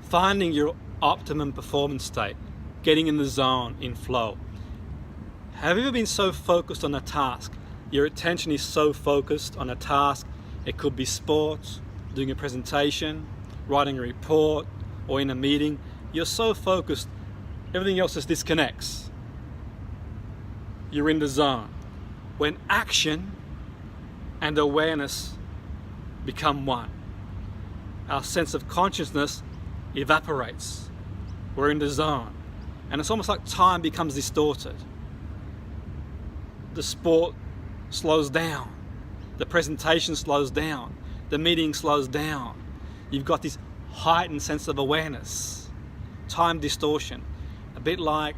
finding your optimum performance state, getting in the zone, in flow. Have you ever been so focused on a task? Your attention is so focused on a task. It could be sports, doing a presentation, writing a report, or in a meeting. You're so focused, everything else just disconnects. You're in the zone. When action and awareness become one, our sense of consciousness evaporates. We're in the zone. And it's almost like time becomes distorted. The sport slows down. The presentation slows down. The meeting slows down. You've got this heightened sense of awareness. Time distortion. A bit like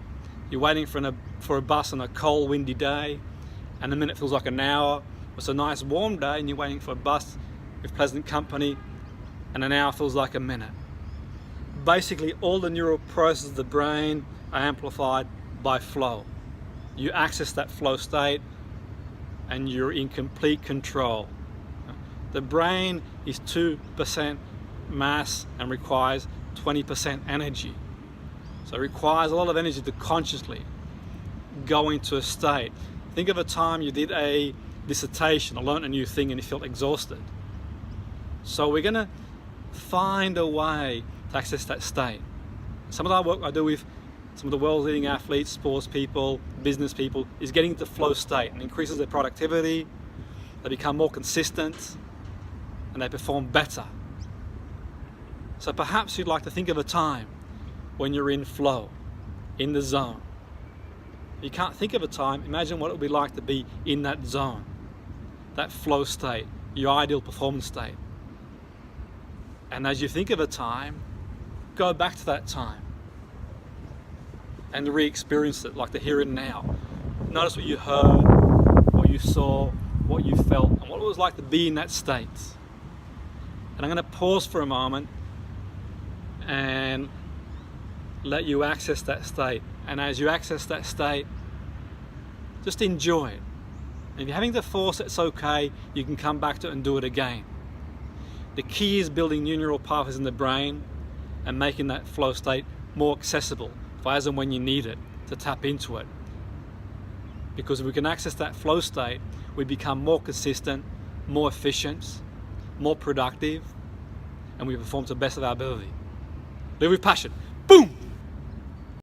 you're waiting for a bus on a cold, windy day, and the minute feels like an hour. It's a nice warm day and you're waiting for a bus with pleasant company, and an hour feels like a minute. Basically, all the neural processes of the brain are amplified by flow. You access that flow state and you're in complete control. The brain is 2% mass and requires 20% energy. So it requires a lot of energy to consciously go into a state. Think of a time you did a dissertation or learned a new thing and you felt exhausted. So we're going to find a way to access that state. Some of the work I do with some of the world's leading athletes, sports people, business people, is getting into flow state, and increases their productivity, they become more consistent, and they perform better. So perhaps you'd like to think of a time when you're in flow, in the zone. If you can't think of a time, imagine what it would be like to be in that zone, that flow state, your ideal performance state. And as you think of a time, go back to that time and re-experience it, like the here and now. Notice what you heard, what you saw, what you felt, and what it was like to be in that state. And I'm going to pause for a moment and let you access that state. And as you access that state, just enjoy it. And if you're having to force it, it's okay. You can come back to it and do it again. The key is building new neural pathways in the brain and making that flow state more accessible for as and when you need it, to tap into it. Because if we can access that flow state, we become more consistent, more efficient, more productive, and we perform to the best of our ability. Live with passion. Boom!